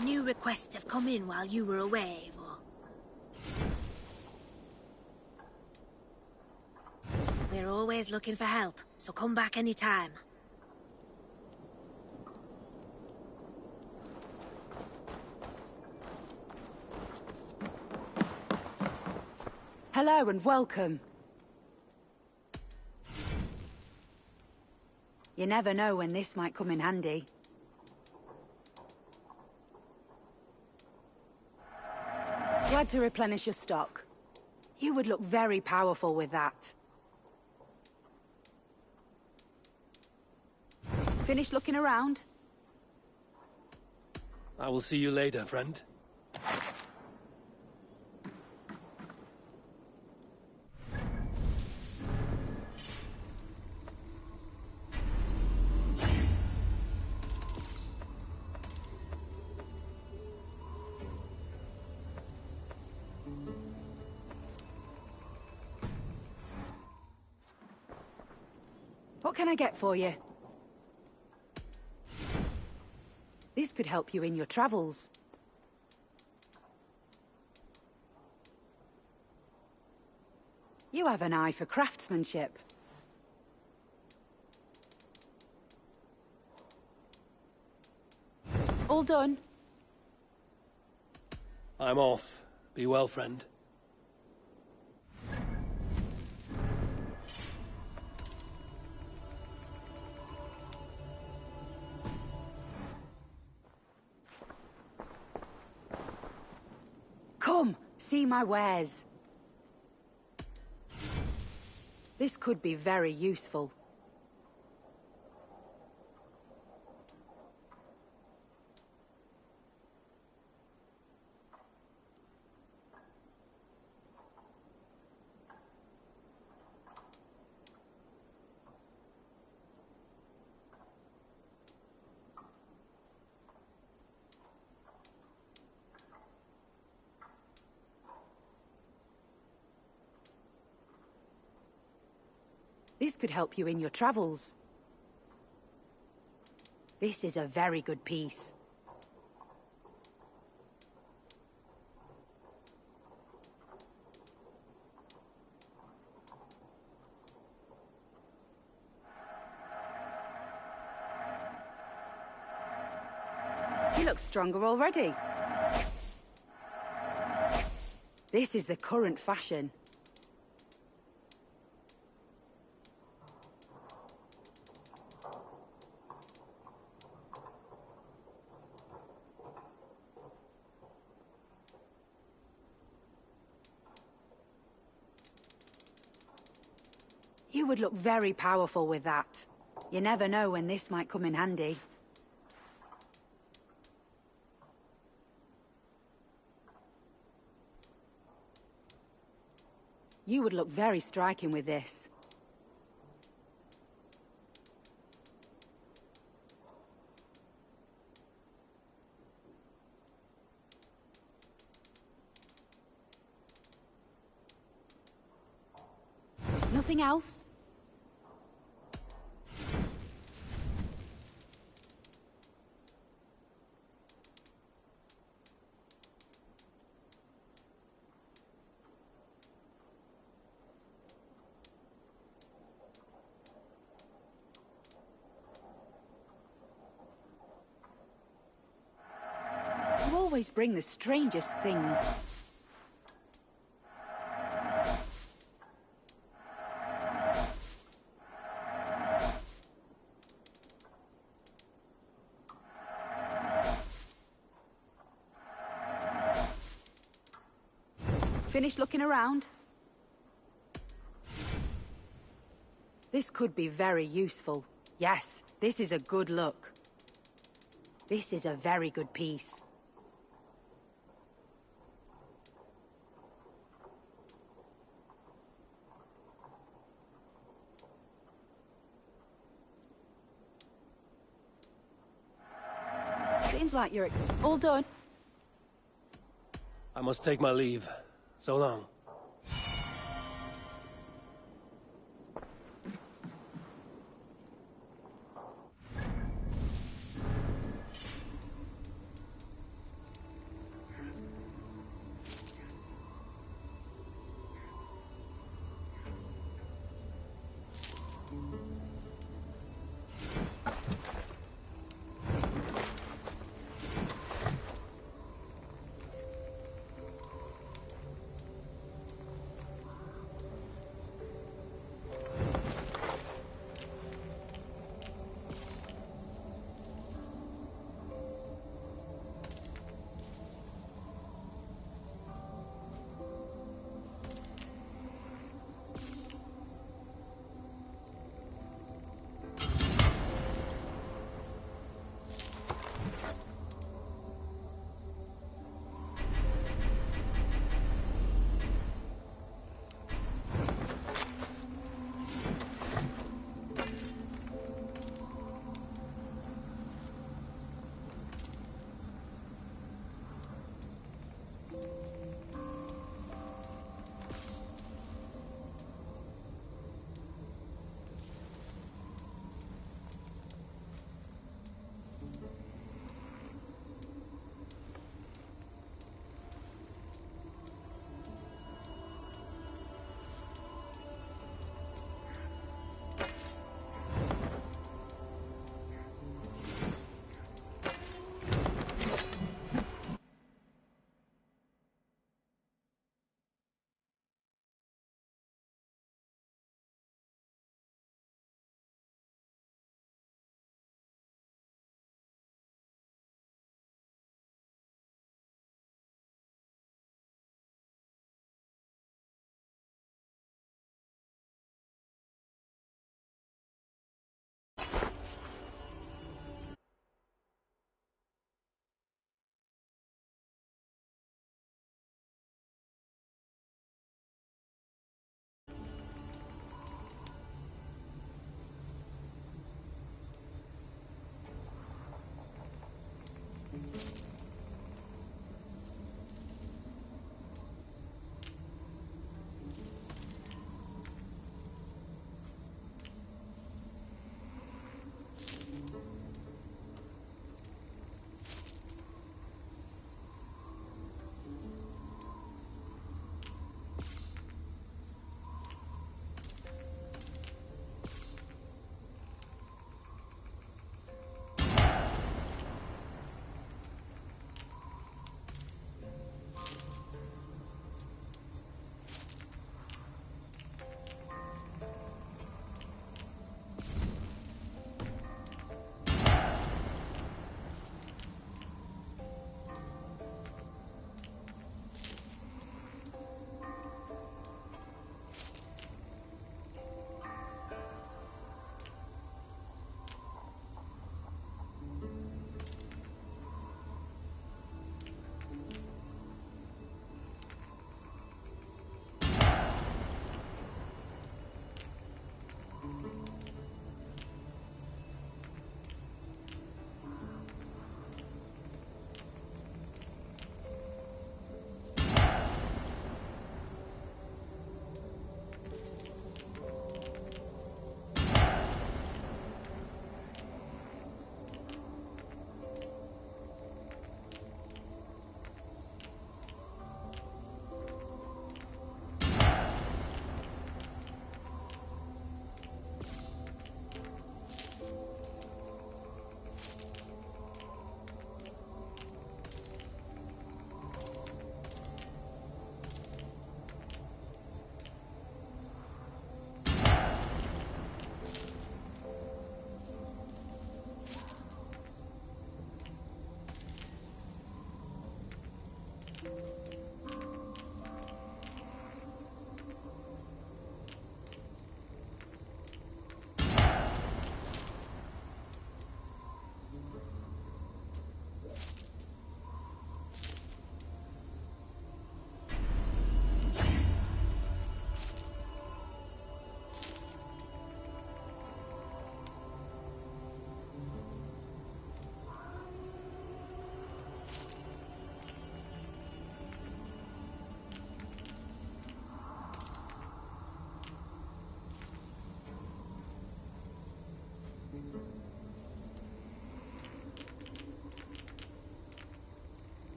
New requests have come in while you were away, Eivor. We're always looking for help, so come back anytime. Hello and welcome. You never know when this might come in handy. Glad to replenish your stock. You would look very powerful with that. Finished looking around? I will see you later, friend. What can I get for you? This could help you in your travels. You have an eye for craftsmanship. All done? I'm off. Be well, friend. Come, see my wares. This could be very useful. This could help you in your travels. This is a very good piece. You look stronger already. This is the current fashion. You would look very powerful with that. You never know when this might come in handy. You would look very striking with this. Nothing else? You always bring the strangest things. Finished looking around? This could be very useful. Yes, this is a good look. This is a very good piece. Seems like you're all done. I must take my leave. So long.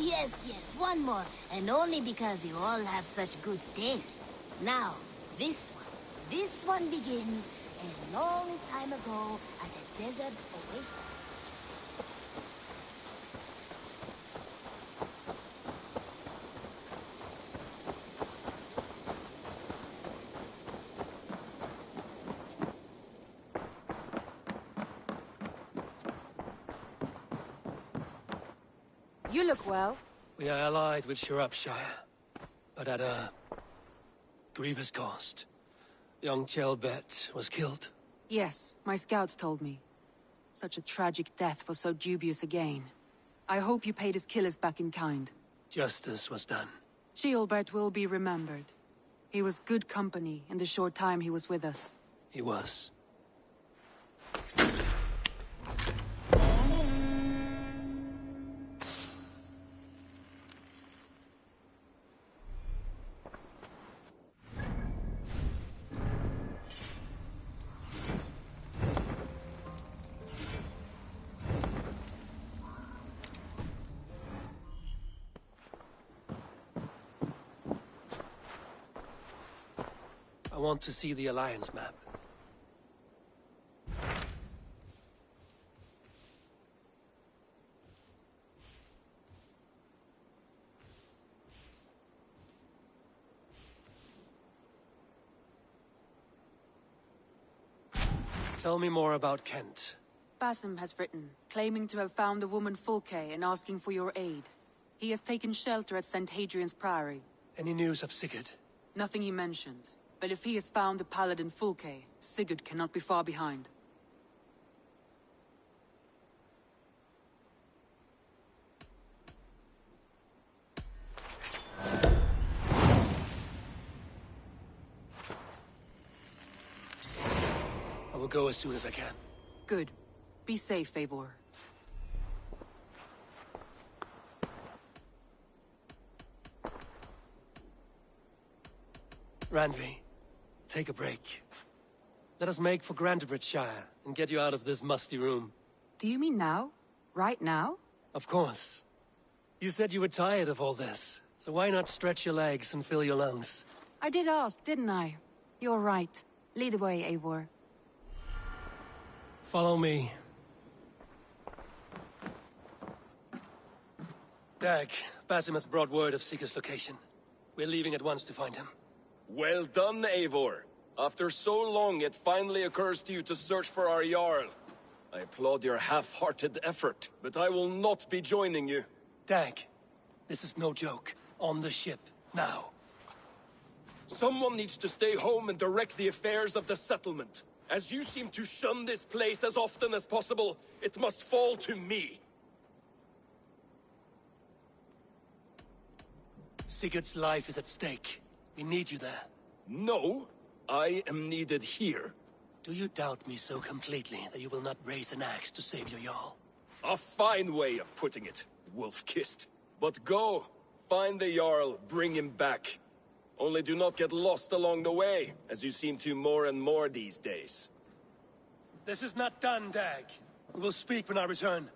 Yes, one more. And only because you all have such good taste. Now, this one. This one begins a long time ago at a desert oasis. You look well. We are allied with Shropshire, but at a grievous cost. Young Chelbet was killed. Yes, my scouts told me. Such a tragic death for so dubious a gain. I hope you paid his killers back in kind. Justice was done. Ceolbert will be remembered. He was good company in the short time he was with us. He was. I want to see the Alliance map. Tell me more about Kent. Basim has written, claiming to have found the woman Fulke and asking for your aid. He has taken shelter at St. Hadrian's Priory. Any news of Sigurd? Nothing he mentioned. But if he has found the paladin Fulke, Sigurd cannot be far behind. I will go as soon as I can. Good. Be safe, Eivor. Randvi, take a break. Let us make for Grantebridgeshire and get you out of this musty room. Do you mean now? Right now? Of course. You said you were tired of all this, so why not stretch your legs and fill your lungs? I did ask, didn't I? You're right. Lead the way, Eivor. Follow me. Dag, Basim has brought word of Sigurd's location. We're leaving at once to find him. Well done, Eivor. After so long, it finally occurs to you to search for our Jarl. I applaud your half-hearted effort, but I will not be joining you. Dag, this is no joke. On the ship, now. Someone needs to stay home and direct the affairs of the settlement. As you seem to shun this place as often as possible, it must fall to me. Sigurd's life is at stake. We need you there. No, I am needed here. Do you doubt me so completely that you will not raise an axe to save your Jarl? A fine way of putting it, wolf-kissed. But go, find the Jarl, bring him back. Only do not get lost along the way, as you seem to more and more these days. This is not done, Dag. We will speak when I return.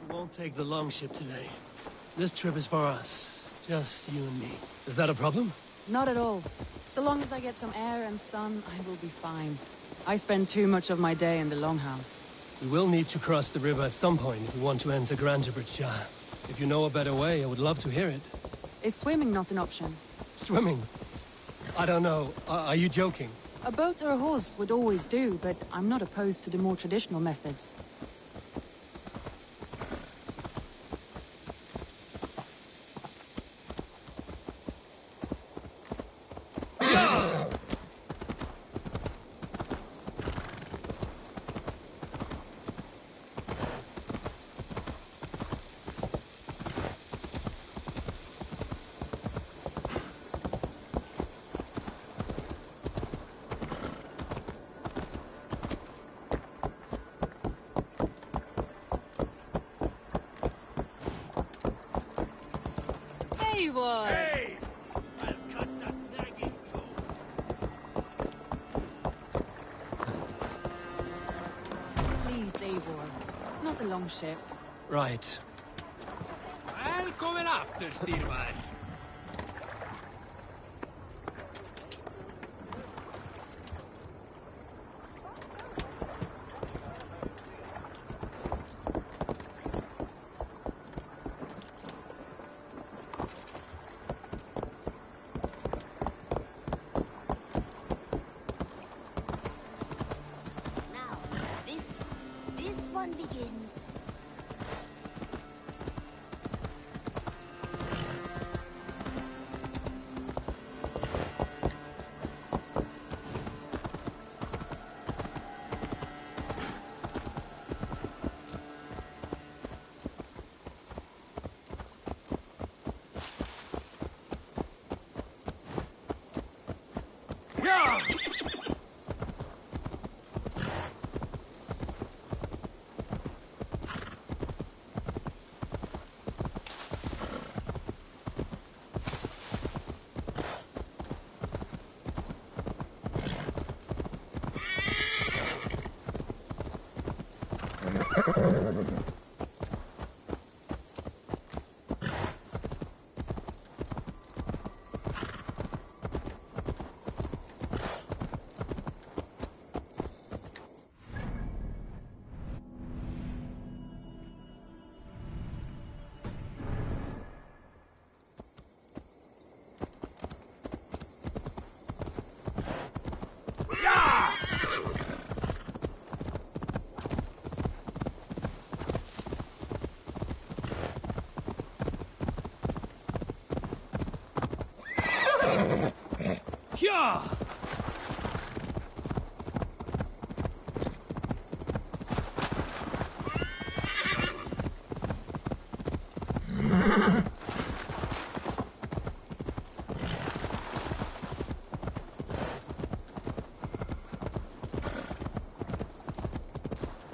We won't take the longship today. This trip is for us. Just you and me. Is that a problem? Not at all. So long as I get some air and sun, I will be fine. I spend too much of my day in the Longhouse. We will need to cross the river at some point if we want to enter Grantebridgeshire. If you know a better way, I would love to hear it. Is swimming not an option? Swimming? I don't know. Are you joking? A boat or a horse would always do, but I'm not opposed to the more traditional methods. Eivor! Hey! I'll cut that longship. Right. Välkommen after, Styrman. Now, this one begins. Yeah!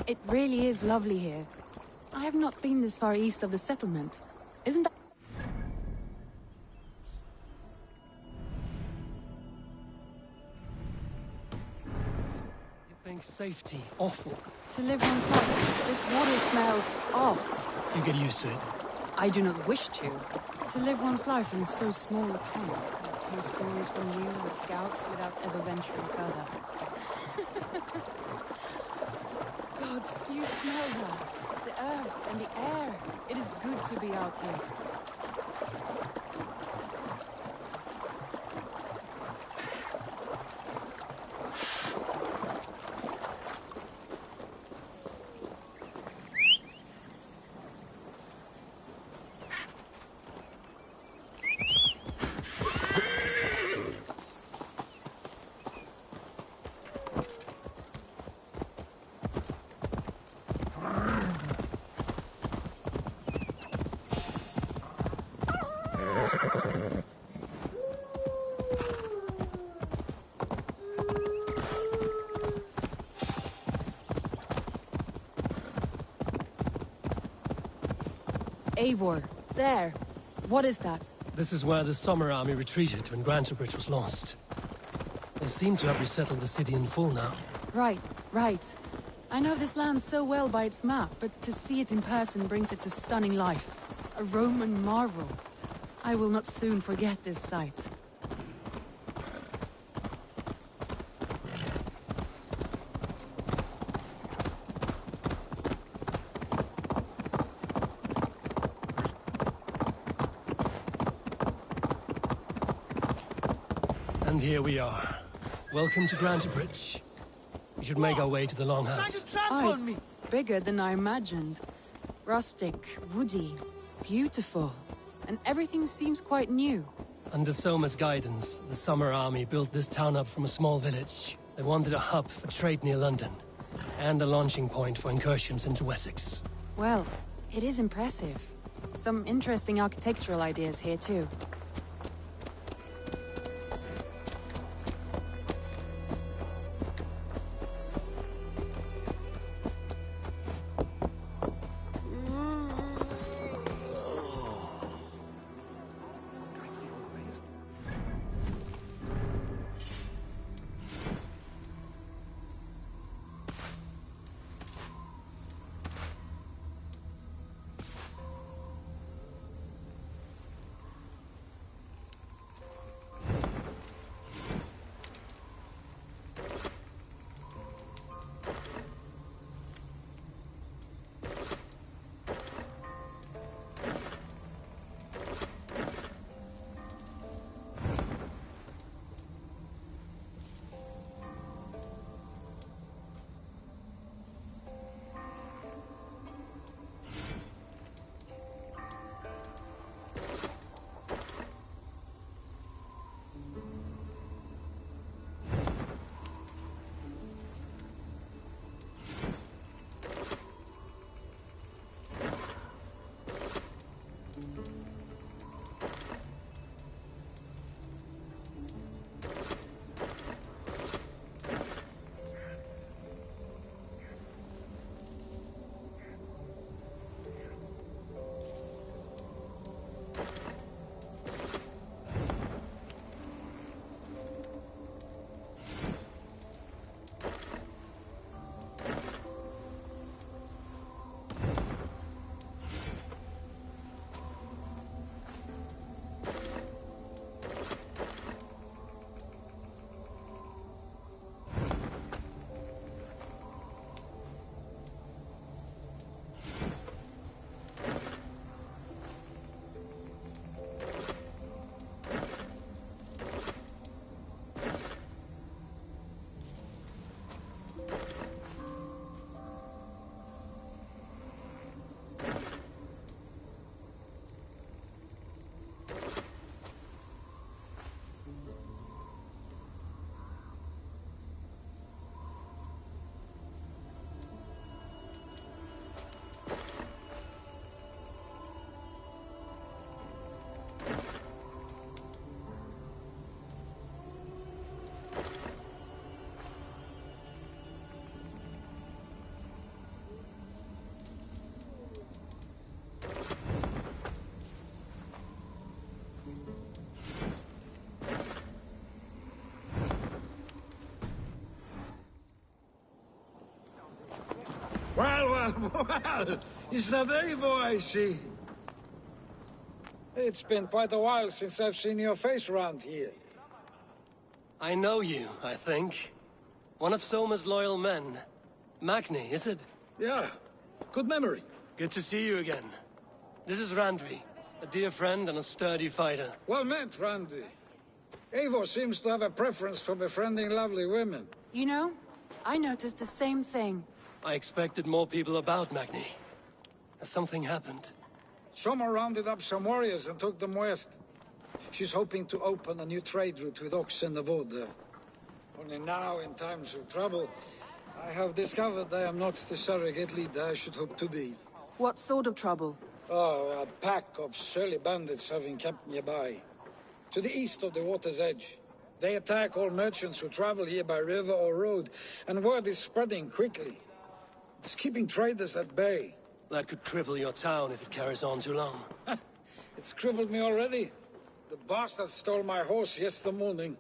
It really is lovely here. I have not been this far east of the settlement. Isn't that... You think safety awful? To live one's life, this water smells off. You get used to it. I do not wish to. To live one's life in so small a camp. Hear stories from you and the scouts without ever venturing further. Gods, do you smell that? The earth and the air. It is good to be out here. Eivor, there. What is that? This is where the Summer Army retreated when Grantebridge was lost. They seem to have resettled the city in full now. Right, right. I know this land so well by its map, but to see it in person brings it to stunning life. A Roman marvel. I will not soon forget this sight. And here we are. Welcome to Grantebridge. We should make our way to the Longhouse. Oh, it's bigger than I imagined. Rustic, woody, beautiful. And everything seems quite new. Under Soma's guidance, the Summer Army built this town up from a small village. They wanted a hub for trade near London, and a launching point for incursions into Wessex. Well, it is impressive. Some interesting architectural ideas here too. Well, it's that Eivor I see. It's been quite a while since I've seen your face around here. I know you, I think. One of Soma's loyal men. Magni, is it? Yeah, good memory. Good to see you again. This is Randvi, a dear friend and a sturdy fighter. Well met, Randy. Eivor seems to have a preference for befriending lovely women. You know, I noticed the same thing. I expected more people about Magni. Has something happened? Soma rounded up some warriors and took them west. She's hoping to open a new trade route with Ox and Avoda. Only now, in times of trouble, I have discovered I am not the surrogate leader I should hope to be. What sort of trouble? Oh, a pack of surly bandits have encamped nearby. To the east of the water's edge. They attack all merchants who travel here by river or road, and word is spreading quickly. It's keeping traders at bay. That could cripple your town if it carries on too long. It's crippled me already. The bastard stole my horse yesterday morning.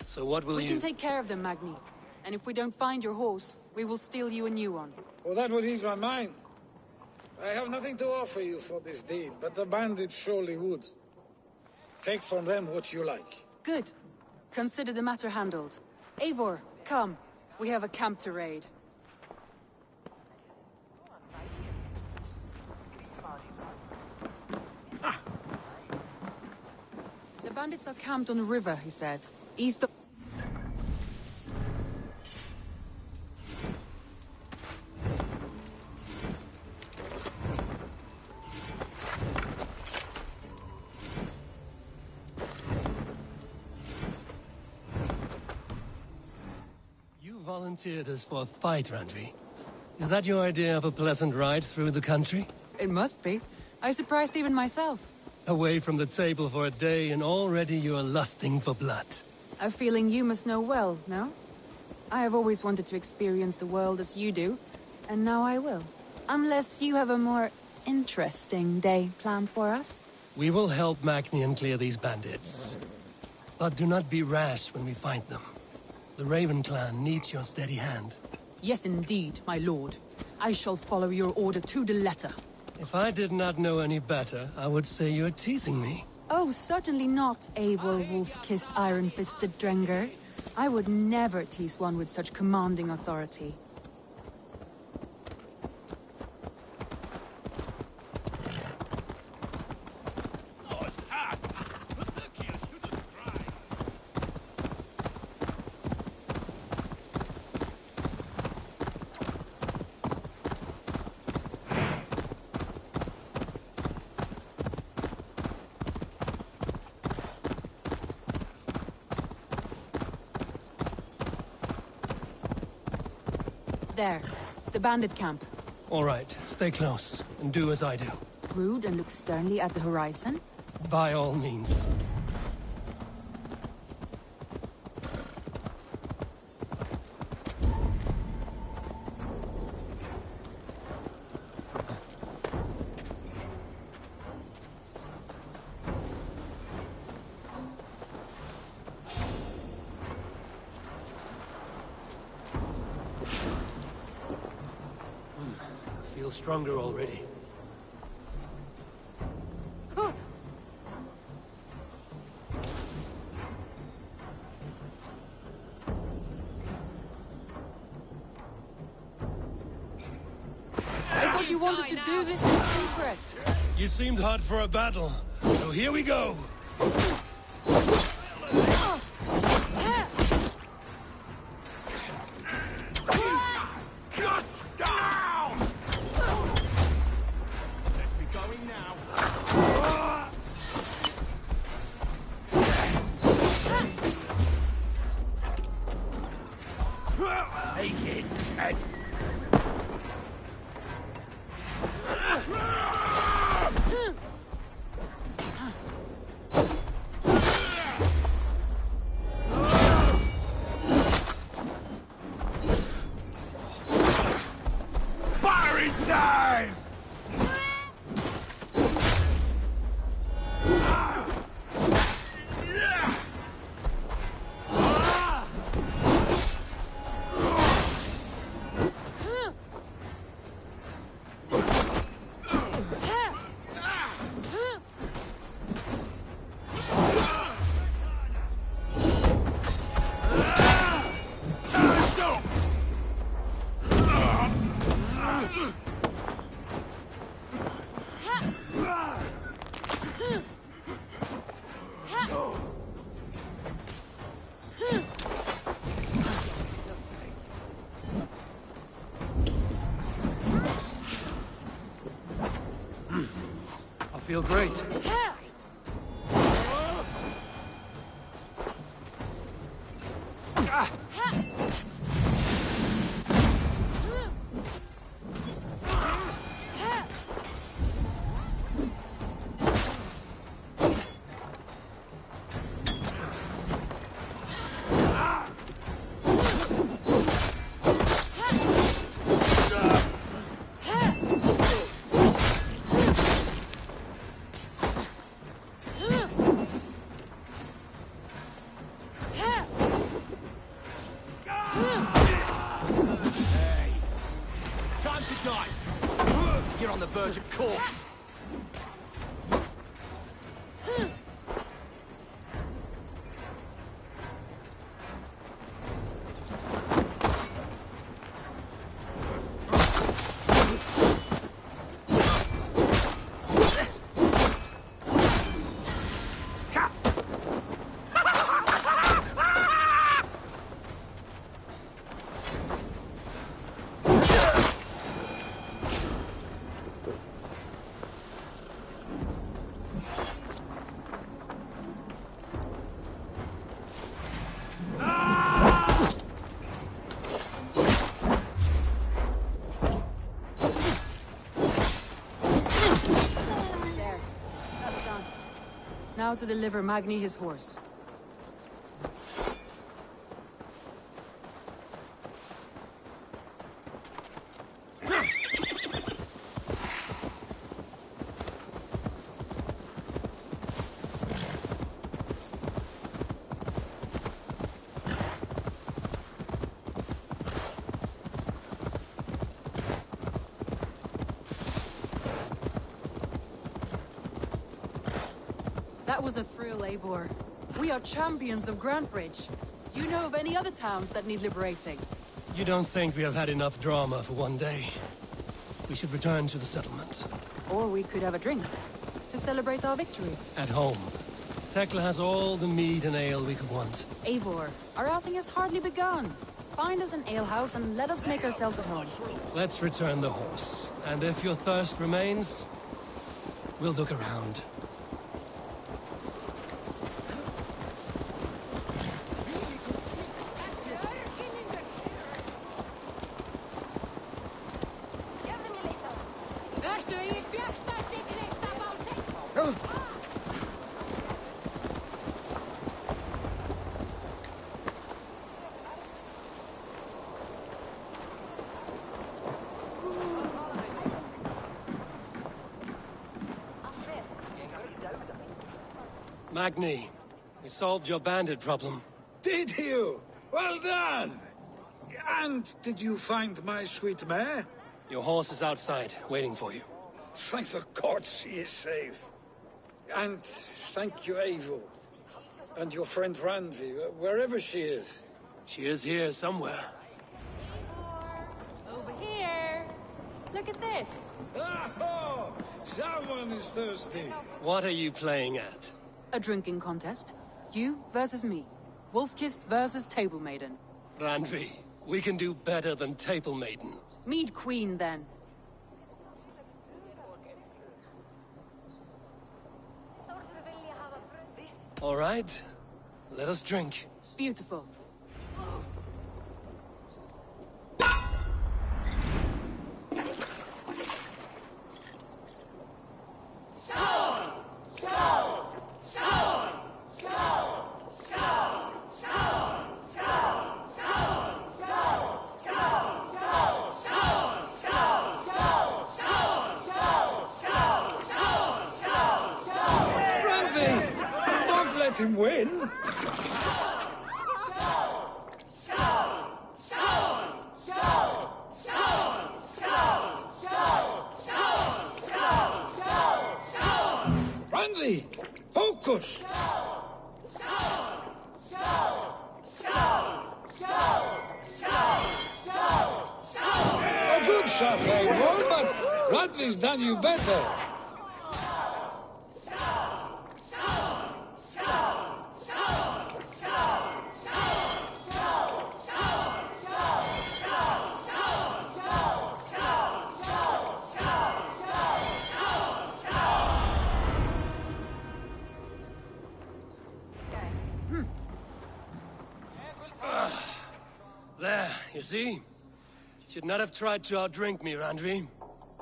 So what will We you... can take care of them, Magni. And if we don't find your horse, we will steal you a new one. Well, that would ease my mind. I have nothing to offer you for this deed, but the bandits surely would. Take from them what you like. Good. Consider the matter handled. Eivor, come. We have a camp to raid. The bandits are camped on the river, he said. East of... You volunteered us for a fight, Randvi. Is that your idea of a pleasant ride through the country? It must be. I surprised even myself. Away from the table for a day and already you are lusting for blood. A feeling you must know well, no? I have always wanted to experience the world as you do, and now I will. Unless you have a more interesting day planned for us? We will help Magni clear these bandits. But do not be rash when we find them. The Raven clan needs your steady hand. Yes, indeed, my lord. I shall follow your order to the letter. If I did not know any better, I would say you're teasing me. Oh, certainly not, Eivor wolf-kissed iron-fisted Drenger. I would never tease one with such commanding authority. There. The bandit camp. All right, stay close, and do as I do. Rude and look sternly at the horizon? By all means. Feel stronger already. I thought you wanted to do this in secret. You seemed hot for a battle, so here we go! feel great. Time to die! You're on the verge of corpse! Now to deliver Magni his horse. That was a thrill, Eivor. We are champions of Grantebridge. Do you know of any other towns that need liberating? You don't think we have had enough drama for one day? We should return to the settlement. Or we could have a drink, to celebrate our victory. At home. Tekla has all the mead and ale we could want. Eivor, our outing has hardly begun. Find us an alehouse and let us make ourselves at home. Let's return the horse. And if your thirst remains, we'll look around. Magni, we solved your bandit problem. Did you? Well done! And did you find my sweet mare? Your horse is outside, waiting for you. Thank the gods she is safe. And thank you, Eivor. And your friend Randvi, wherever she is. She is here somewhere. Eivor! Over here! Look at this! Oh, someone is thirsty. What are you playing at? A drinking contest. You versus me. Wolf-Kissed versus Table Maiden. Randvi, we can do better than Table Maiden. Mead Queen, then. All right, let us drink. Beautiful. Let him win. Randvi, focus. A good shot, Eivor, but Randvi's done you better. You see? Should not have tried to outdrink me, Randvi.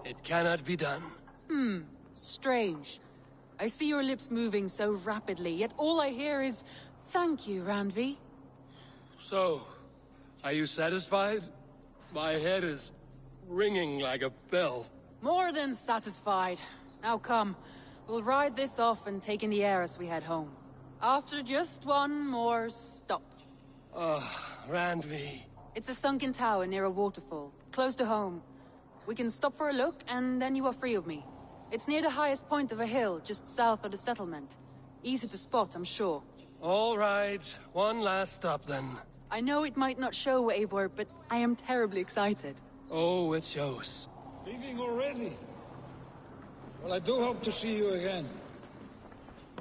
It cannot be done. Strange. I see your lips moving so rapidly, yet all I hear is, "Thank you, Randvi." So, are you satisfied? My head is ringing like a bell. More than satisfied. Now come, we'll ride this off and take in the air as we head home. After just one more stop. Randvi. It's a sunken tower near a waterfall, close to home. We can stop for a look, and then you are free of me. It's near the highest point of a hill, just south of the settlement. Easy to spot, I'm sure. All right, one last stop then. I know it might not show, Eivor, but I am terribly excited. Oh, it shows. Leaving already? Well, I do hope to see you again.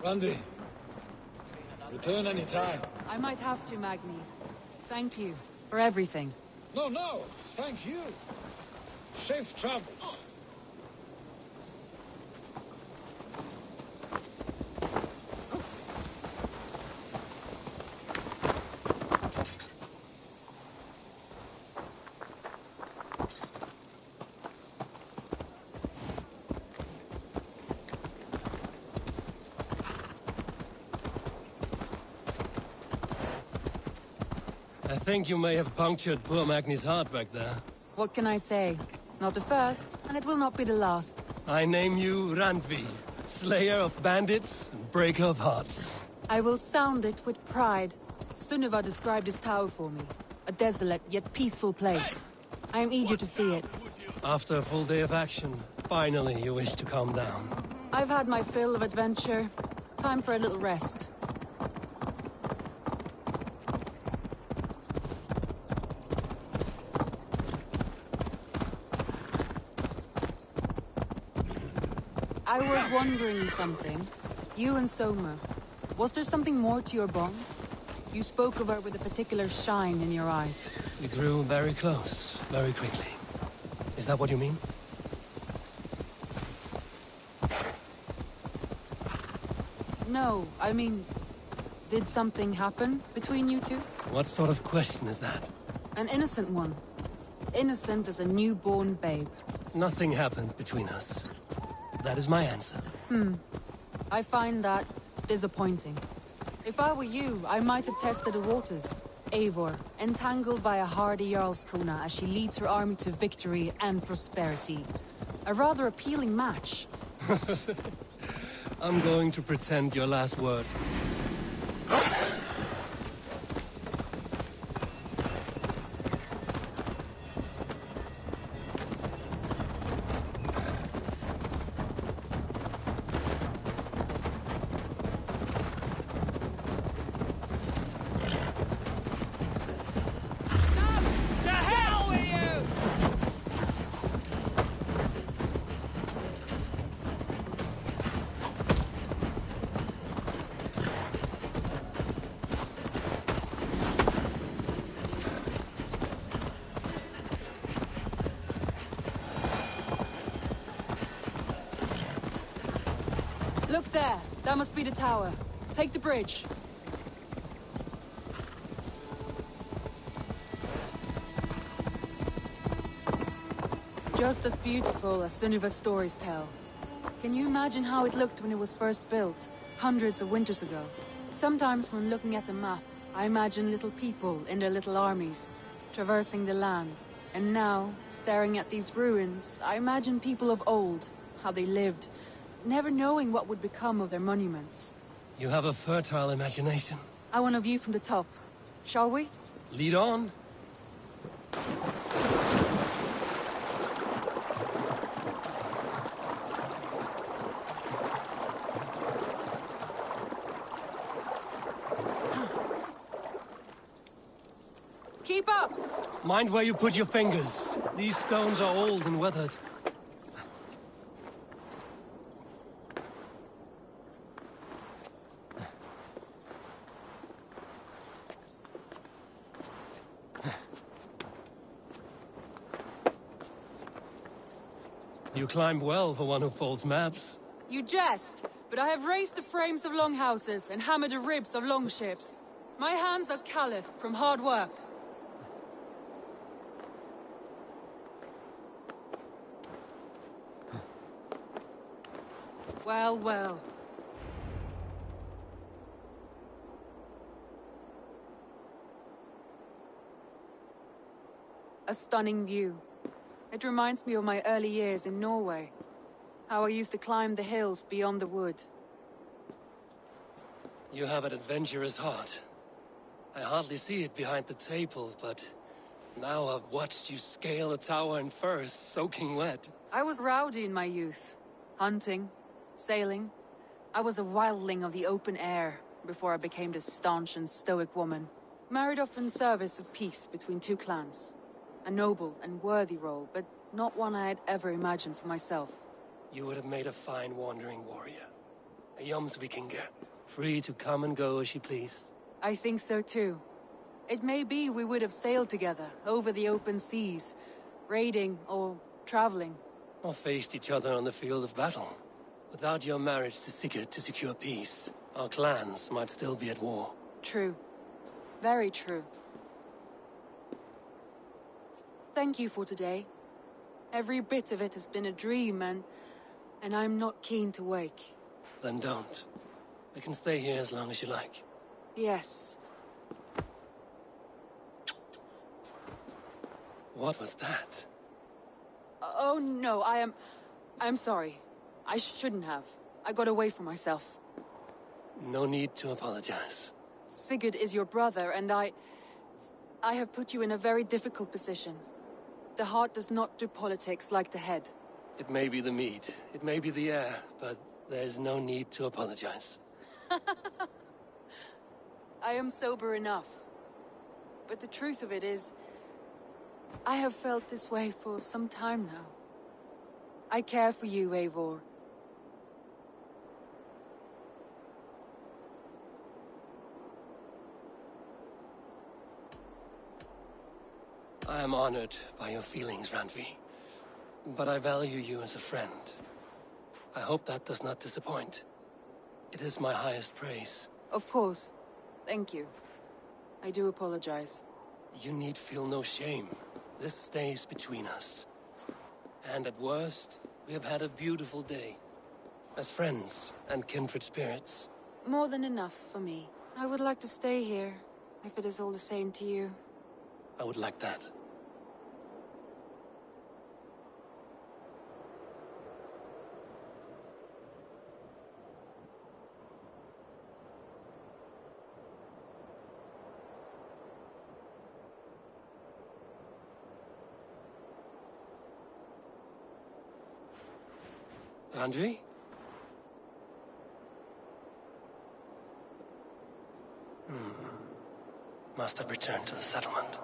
Randy, return any time. I might have to, Magni. Thank you for everything. No, thank you. Safe travels. I think you may have punctured poor Magni's heart back there. What can I say? Not the first, and it will not be the last. I name you Randvi, slayer of bandits and breaker of hearts. I will sound it with pride. Sunniva described this tower for me. A desolate yet peaceful place. I am eager to see it. After a full day of action, finally you wish to calm down. I've had my fill of adventure. Time for a little rest. I was wondering something. You and Soma. Was there something more to your bond? You spoke of her with a particular shine in your eyes. We grew very close, very quickly. Is that what you mean? No, I mean... Did something happen between you two? What sort of question is that? An innocent one. Innocent as a newborn babe. Nothing happened between us. That is my answer. I find that disappointing. If I were you, I might have tested the waters. Eivor, entangled by a hardy Jarlskona as she leads her army to victory and prosperity. A rather appealing match. I'm going to pretend your last word. Look there! That must be the tower. Take the bridge. Just as beautiful as Sunniva's stories tell. Can you imagine how it looked when it was first built, hundreds of winters ago? Sometimes when looking at a map, I imagine little people in their little armies, traversing the land. And now, staring at these ruins, I imagine people of old, how they lived, never knowing what would become of their monuments. You have a fertile imagination. I want a view from the top. Shall we? Lead on. Keep up! Mind where you put your fingers. These stones are old and weathered. You climb well for one who folds maps. You jest, but I have raised the frames of longhouses and hammered the ribs of longships. My hands are calloused from hard work. Well, well. A stunning view. It reminds me of my early years in Norway. How I used to climb the hills beyond the wood. You have an adventurous heart. I hardly see it behind the table, but now I've watched you scale a tower in furs, soaking wet. I was rowdy in my youth. Hunting, sailing. I was a wildling of the open air before I became this staunch and stoic woman. Married off in service of peace between two clans. A noble and worthy role, but not one I had ever imagined for myself. You would have made a fine wandering warrior. A Jomsvikinger, free to come and go as you pleased. I think so too. It may be we would have sailed together, over the open seas, raiding or traveling. Or faced each other on the field of battle. Without your marriage to Sigurd to secure peace, our clans might still be at war. True. Very true. Thank you for today. Every bit of it has been a dream, and I'm not keen to wake. Then don't. I can stay here as long as you like. Yes. What was that? Oh no, I'm sorry. I shouldn't have. I got away from myself. No need to apologize. Sigurd is your brother, and I have put you in a very difficult position. The heart does not do politics like the head. It may be the meat, it may be the air, but there's no need to apologize. I am sober enough. But the truth of it is, I have felt this way for some time now. I care for you, Eivor. I am honored by your feelings, Randvi. But I value you as a friend. I hope that does not disappoint. It is my highest praise. Of course. Thank you. I do apologize. You need feel no shame. This stays between us. And at worst, we have had a beautiful day. As friends and kindred spirits. More than enough for me. I would like to stay here, if it is all the same to you. I would like that. Randvi? Must have returned to the settlement.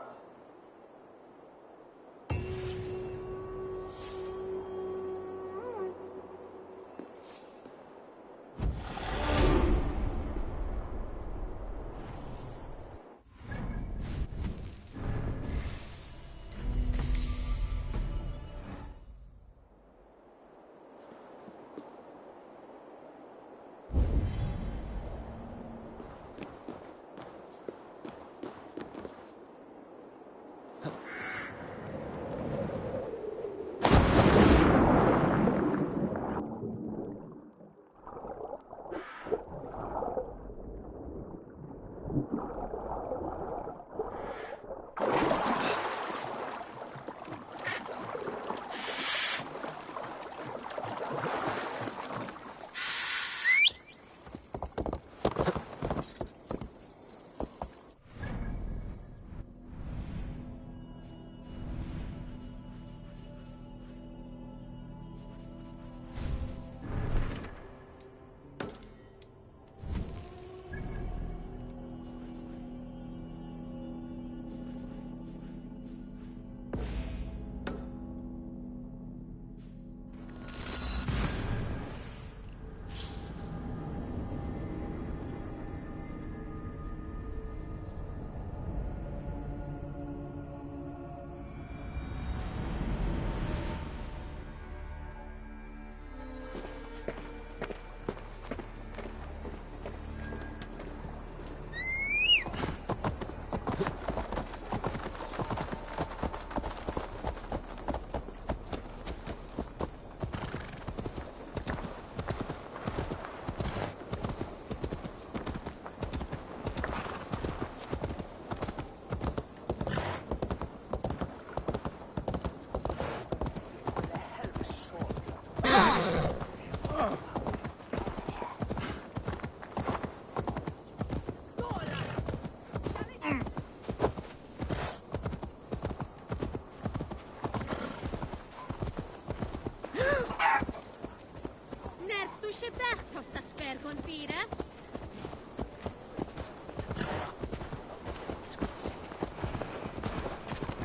yeah?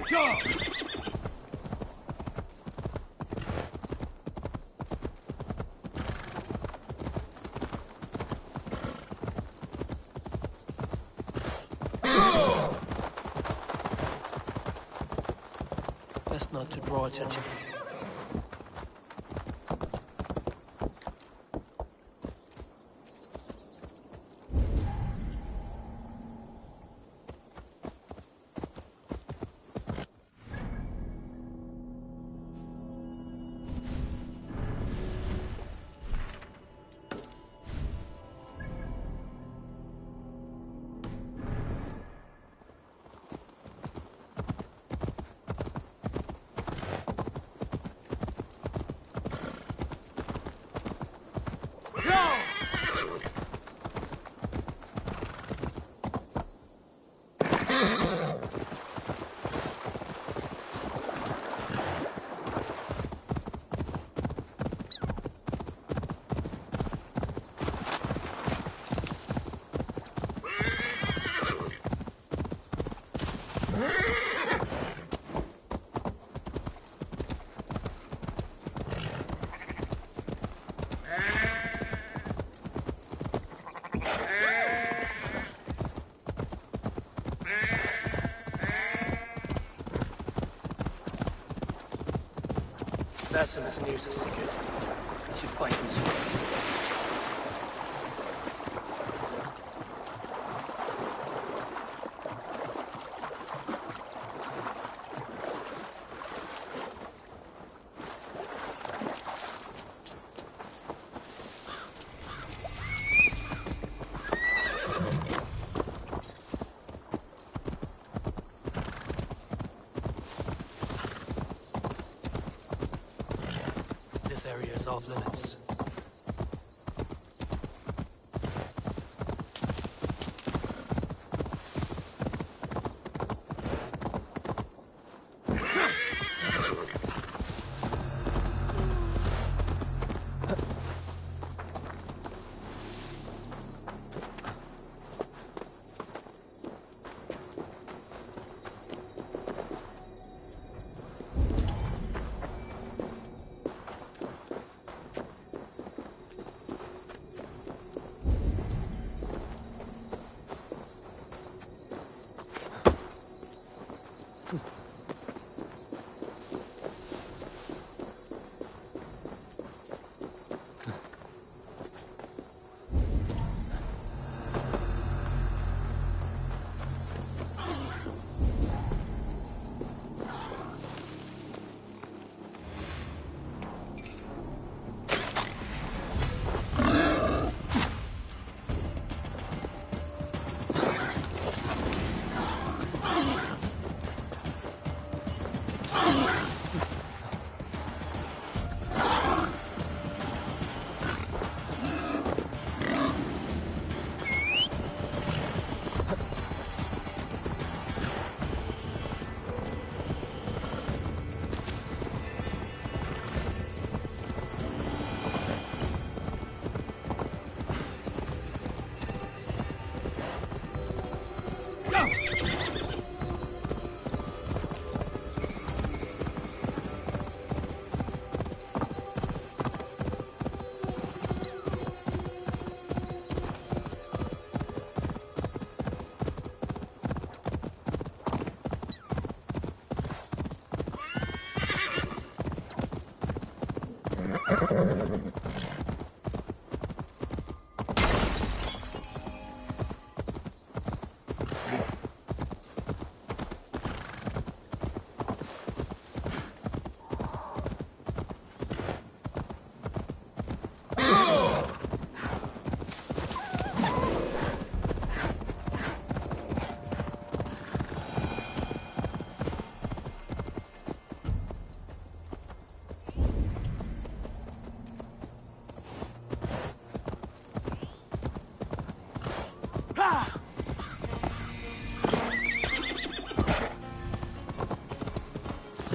Sure! Best not to draw attention. Basim is news of Sigurd. I should find him soon. This area is off limits.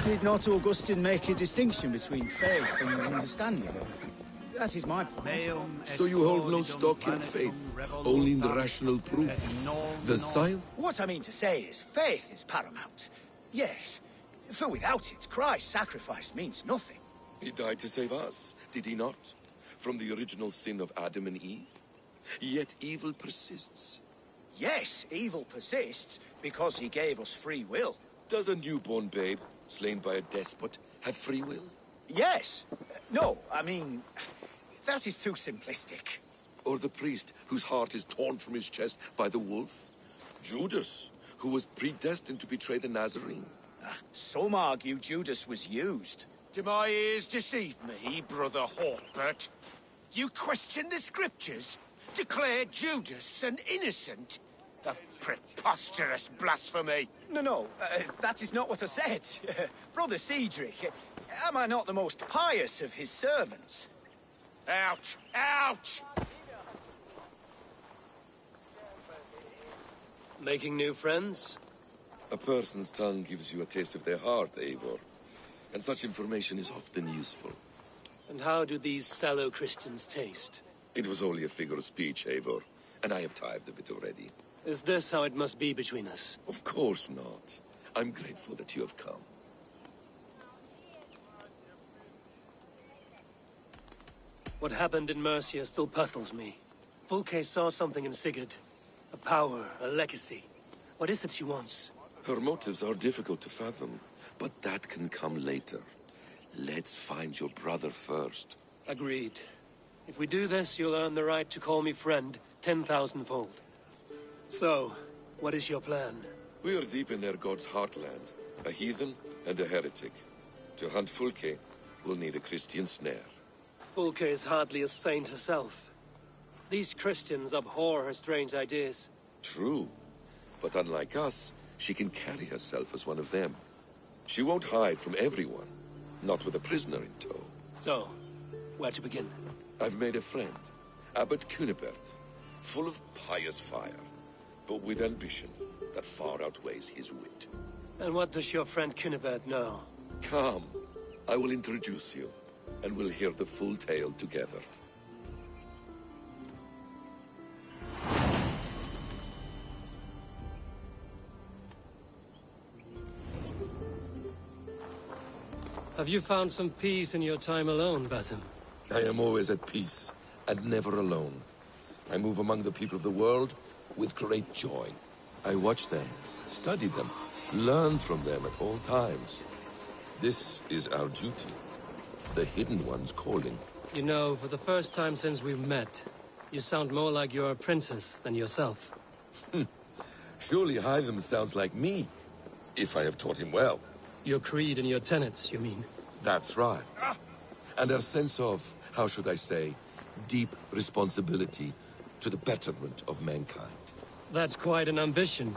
Did not Augustine make a distinction between faith and understanding? That is my point. So you hold no stock in faith, only in the rational proof. The sign? What I mean to say is, faith is paramount. Yes, for without it, Christ's sacrifice means nothing. He died to save us, did he not? From the original sin of Adam and Eve? Yet evil persists. Yes, evil persists because he gave us free will. Does a newborn babe, slain by a despot, have free will? Yes. No, I mean, that is too simplistic. Or the priest whose heart is torn from his chest by the wolf? Judas, who was predestined to betray the Nazarene? Some argue Judas was used. Do my ears deceive me, Brother Hawkbert? You question the scriptures? Declare Judas an innocent? A preposterous blasphemy! No, that is not what I said. Brother Cedric, am I not the most pious of his servants? Out! Out! Making new friends? A person's tongue gives you a taste of their heart, Eivor. And such information is often useful. And how do these sallow Christians taste? It was only a figure of speech, Eivor, and I have tired of it already. Is this how it must be between us? Of course not. I'm grateful that you have come. What happened in Mercia still puzzles me. Fulke saw something in Sigurd. A power, a legacy. What is it she wants? Her motives are difficult to fathom, but that can come later. Let's find your brother first. Agreed. If we do this, you'll earn the right to call me friend 10,000-fold. So, what is your plan? We are deep in their god's heartland, a heathen and a heretic. To hunt Fulke, we'll need a Christian snare. Fulke is hardly a saint herself. These Christians abhor her strange ideas. True, but unlike us, she can carry herself as one of them. She won't hide from everyone, not with a prisoner in tow. So, where to begin? I've made a friend, Abbot Cunibert, full of pious fire, but with ambition that far outweighs his wit. And what does your friend Cunibert know? Come, I will introduce you, and we'll hear the full tale together. Have you found some peace in your time alone, Basim? I am always at peace, and never alone. I move among the people of the world with great joy. I watch them, study them, learn from them at all times. This is our duty, the Hidden One's calling. You know, for the first time since we've met, you sound more like you're a princess than yourself. Surely Hytham sounds like me, if I have taught him well. Your creed and your tenets, you mean? That's right. And our sense of, how should I say, deep responsibility to the betterment of mankind. That's quite an ambition.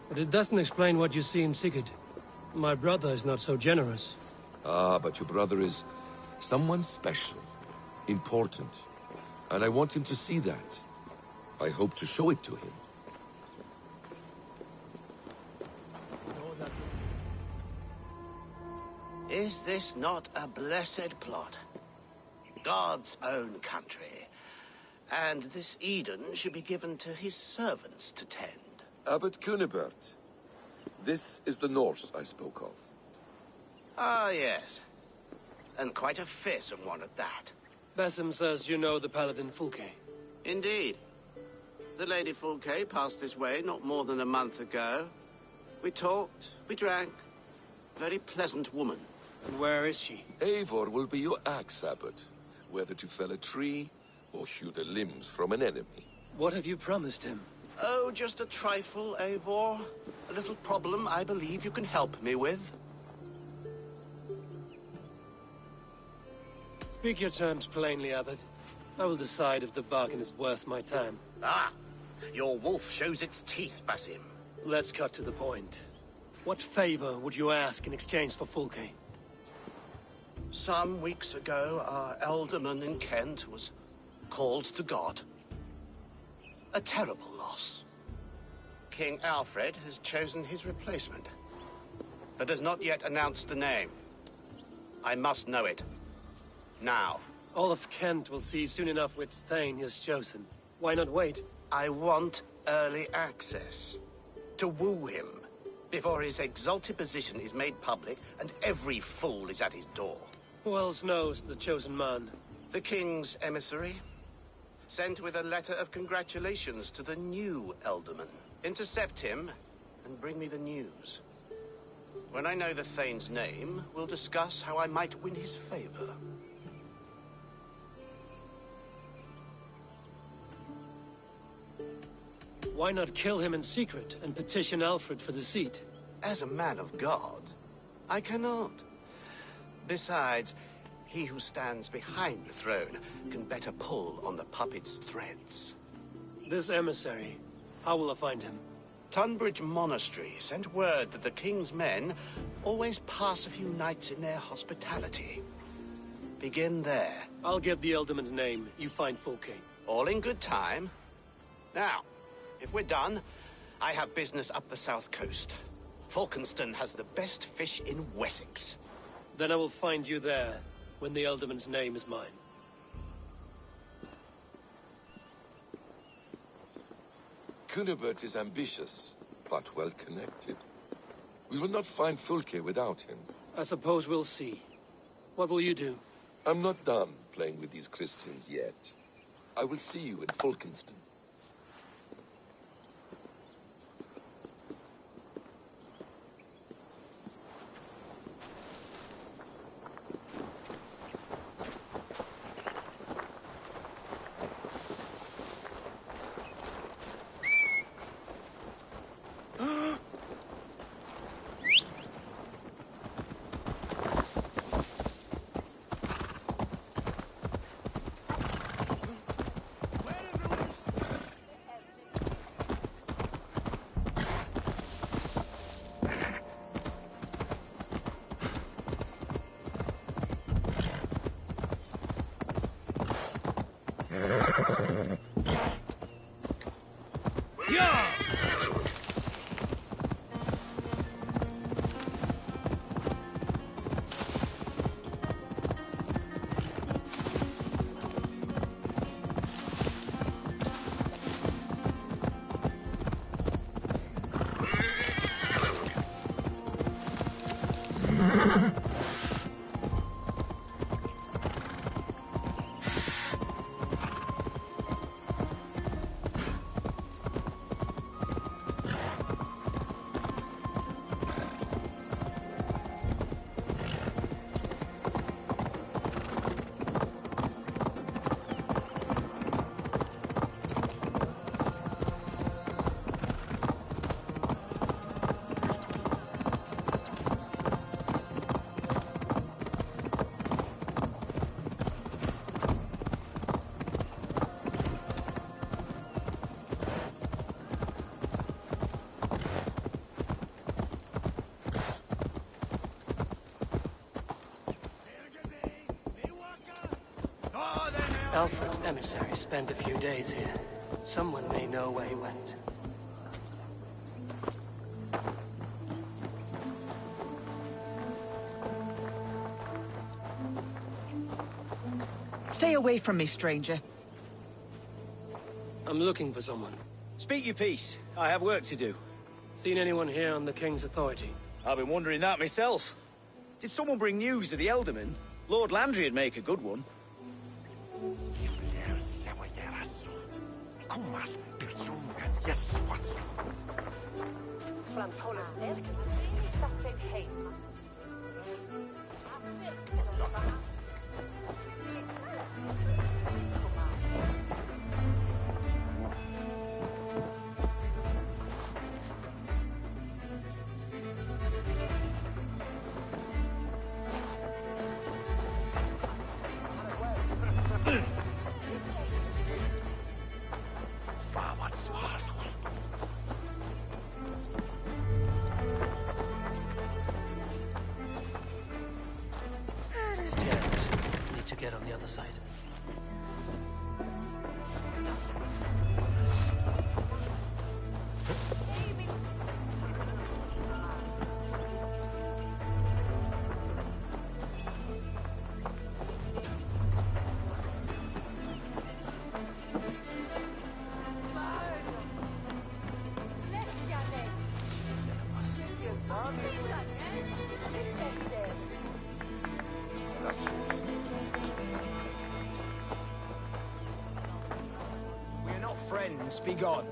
But it doesn't explain what you see in Sigurd. My brother is not so generous. Ah, but your brother is someone special, important. And I want him to see that. I hope to show it to him. Is this not a blessed plot? God's own country. And this Eden should be given to his servants to tend. Abbot Cunibert. This is the Norse I spoke of. Ah, yes. And quite a fearsome one at that. Basim says you know the paladin Fulke. Indeed. The Lady Fulke passed this way not more than a month ago. We talked, we drank. Very pleasant woman. And where is she? Eivor will be your axe, Abbot. Whether to fell a tree or hew the limbs from an enemy. What have you promised him? Oh, just a trifle, Eivor. A little problem I believe you can help me with. Speak your terms plainly, Abbot. I will decide if the bargain is worth my time. Ah! Your wolf shows its teeth, Basim. Let's cut to the point. What favor would you ask in exchange for Fulke? Some weeks ago, our alderman in Kent was called to God. A terrible loss. King Alfred has chosen his replacement, but has not yet announced the name. I must know it. Now. All of Kent will see soon enough which Thane he has chosen. Why not wait? I want early access. To woo him, before his exalted position is made public and every fool is at his door. Who else knows the chosen man? The king's emissary, sent with a letter of congratulations to the new Elderman. Intercept him and bring me the news. When I know the Thane's name, we'll discuss how I might win his favor. Why not kill him in secret and petition Alfred for the seat? As a man of God, I cannot. Besides, he who stands behind the throne can better pull on the puppet's threads. This emissary, how will I find him? Tunbridge Monastery sent word that the king's men always pass a few nights in their hospitality. Begin there. I'll get the Elderman's name. You find Fulke. All in good time. Now, if we're done, I have business up the south coast. Falkenston has the best fish in Wessex. Then I will find you there, when the Elderman's name is mine. Cunibert is ambitious, but well-connected. We will not find Fulke without him. I suppose we'll see. What will you do? I'm not done playing with these Christians yet. I will see you in Falkenston. Alfred's emissary spent a few days here. Someone may know where he went. Stay away from me, stranger. I'm looking for someone. Speak your piece. I have work to do. Seen anyone here on the King's authority? I've been wondering that myself. Did someone bring news of the Elderman? Lord Landry'd make a good one. Need to get on the other side. be gone.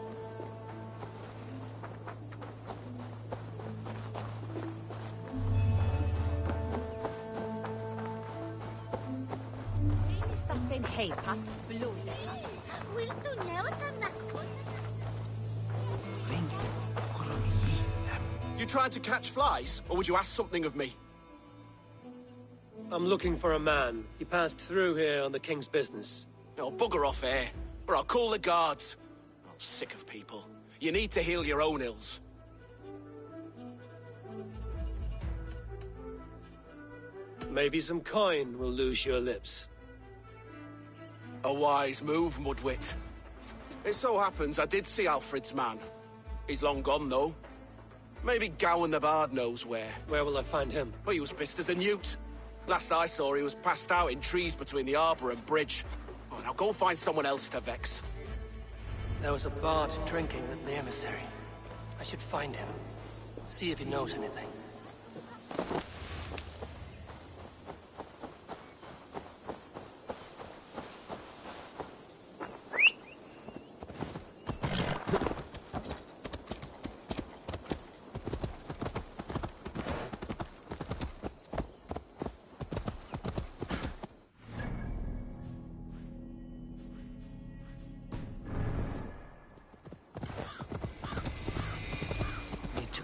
You trying to catch flies, or would you ask something of me? I'm looking for a man. He passed through here on the king's business. No, bugger off here, or I'll call the guards. I'm sick of people. You need to heal your own ills. Maybe some coin will loose your lips. A wise move, Mudwit. It so happens I did see Alfred's man. He's long gone, though. Maybe Gowan the Bard knows where. Where will I find him? Well, he was pissed as a newt. Last I saw, he was passed out in trees between the arbor and bridge. Oh, now go find someone else to vex. There was a bard drinking with the emissary. I should find him. See if he knows anything.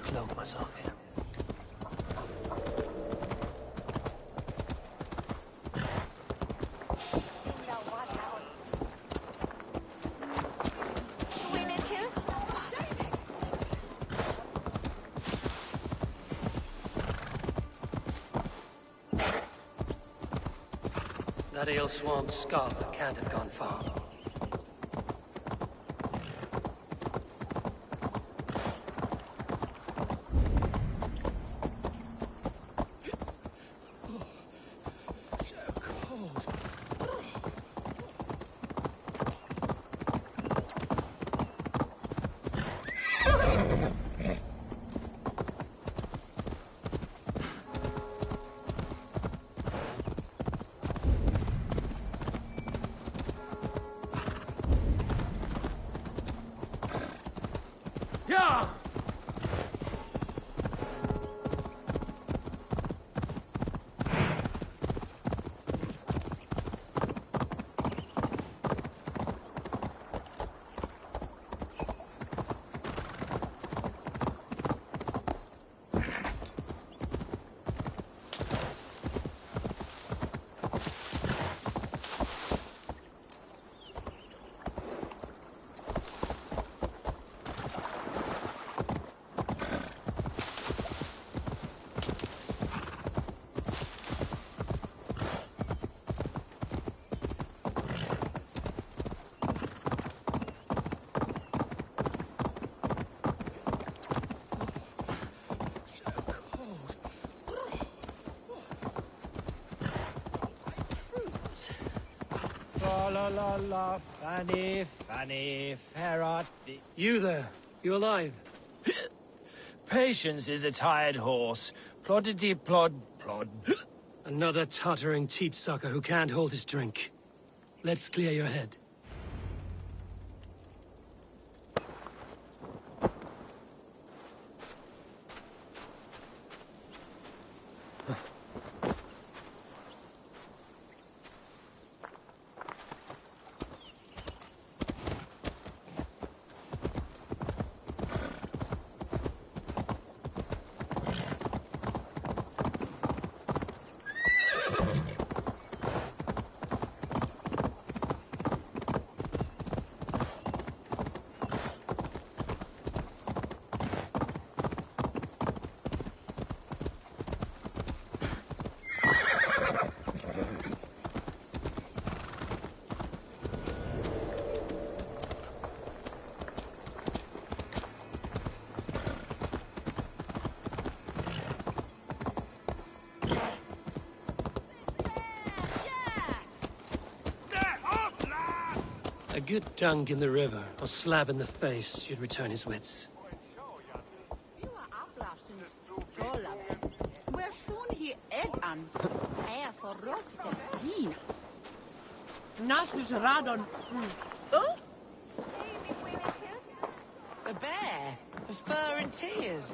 Cloak myself here. That ale swamp scholar can't have gone far. La la la, Fanny, Fanny, fair art thee. You there? You alive? Patience is a tired horse. Ploddity plod, plod. Another tottering teat sucker who can't hold his drink. Let's clear your head. A good dunk in the river, or slap in the face, should return his wits. Fur and tears.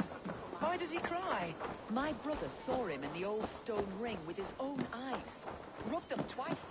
Why does he cry? My brother saw him in the old stone ring with his own eyes. Rubbed them twice.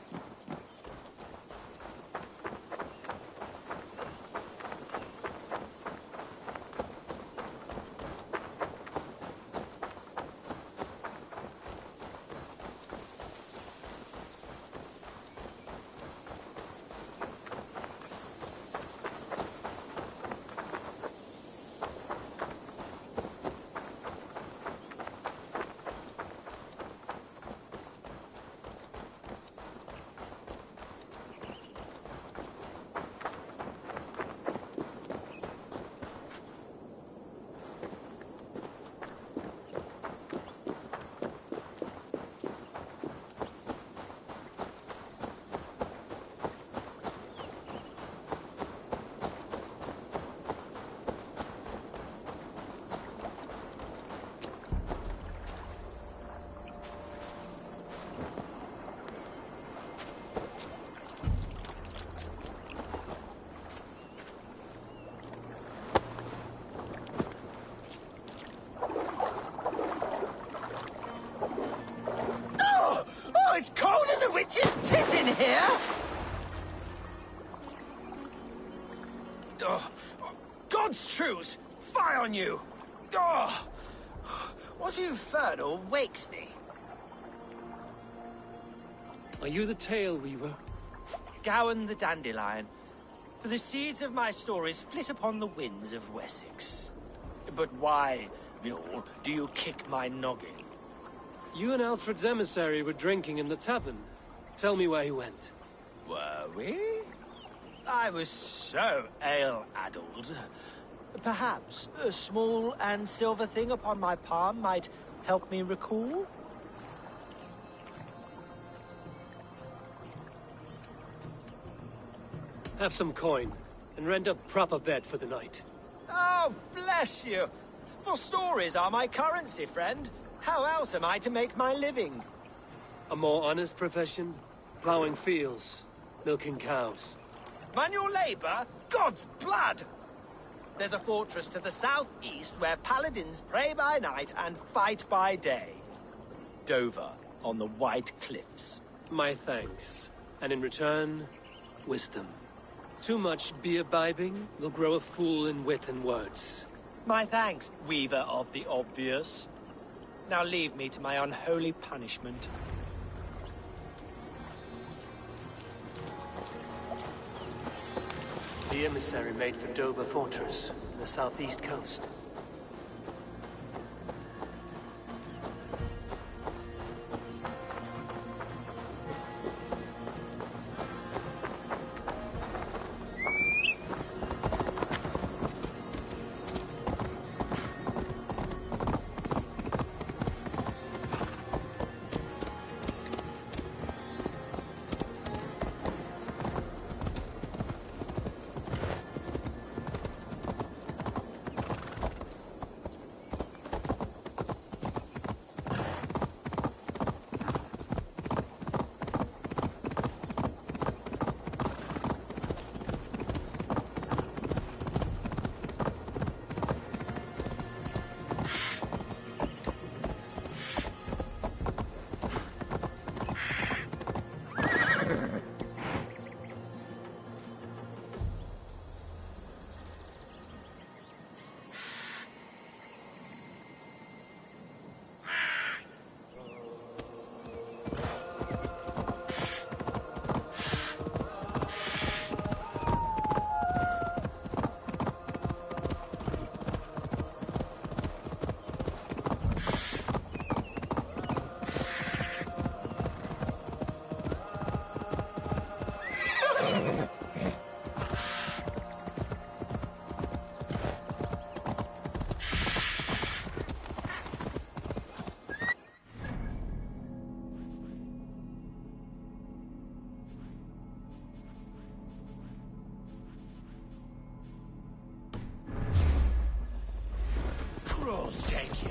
It's cold as a witch's tit in here! Oh, God's truce! Fie on you! Oh, what infernal wakes me? Are you the Tale Weaver? Gowan the Dandelion. The seeds of my stories flit upon the winds of Wessex. But why, mule, do you kick my noggin? You and Alfred's emissary were drinking in the tavern. Tell me where he went. Were we? I was so ale-addled. Perhaps a small and silver thing upon my palm might help me recall? Have some coin, and rent a proper bed for the night. Oh, bless you! For stories are my currency, friend. How else am I to make my living? A more honest profession? Plowing fields, milking cows. Manual labor? God's blood! There's a fortress to the southeast where paladins pray by night and fight by day. Dover, on the White Cliffs. My thanks. And in return, wisdom. Too much beer-bibbing will grow a fool in wit and words. My thanks, weaver of the obvious. Now leave me to my unholy punishment. The emissary made for Dover Fortress, on the southeast coast. Cross take you.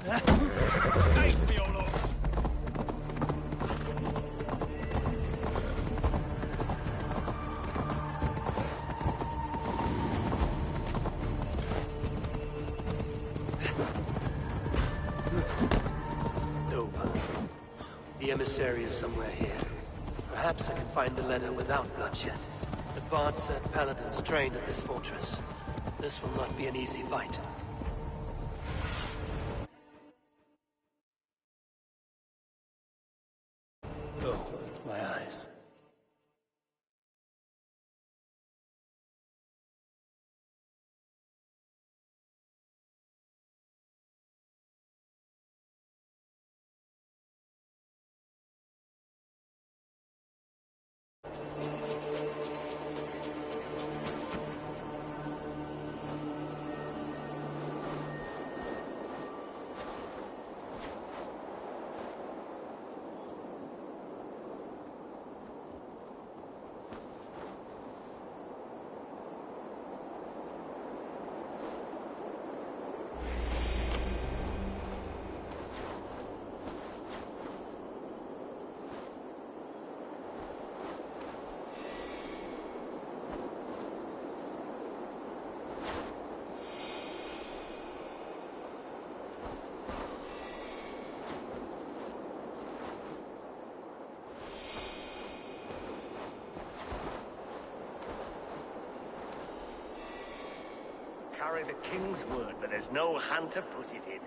Save me, O Lord! Dover. The emissary is somewhere here. Perhaps I can find the letter without bloodshed. The Bard said paladins trained at this fortress. This will not be an easy fight. Oh, my eyes. Carry the king's word, but there's no hand to put it in.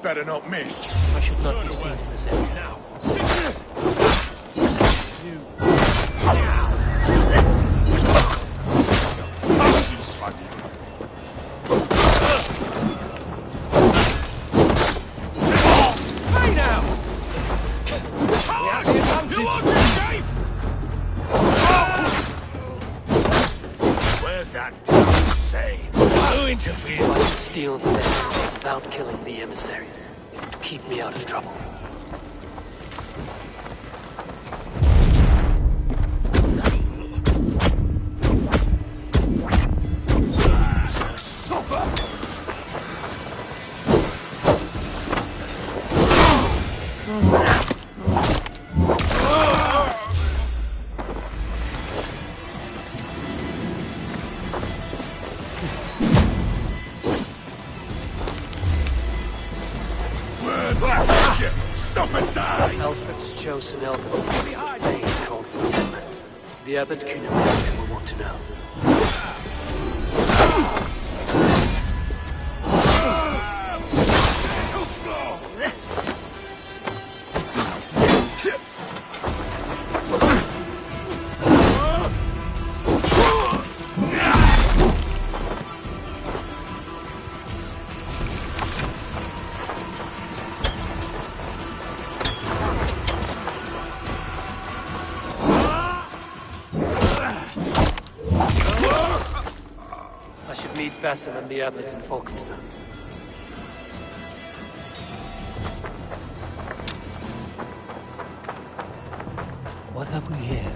Better not miss. I should not be seen in this area now. Hey now! You want to escape? Where's that say? Who interfered? I can steal the letter without killing the emissary. Keep me out of trouble. Stop and die! Alfred's chosen elder is a thing called Pretender. The Abbot Cunimund will want to know. Basim and the abbot in Falkenstein. What have we here?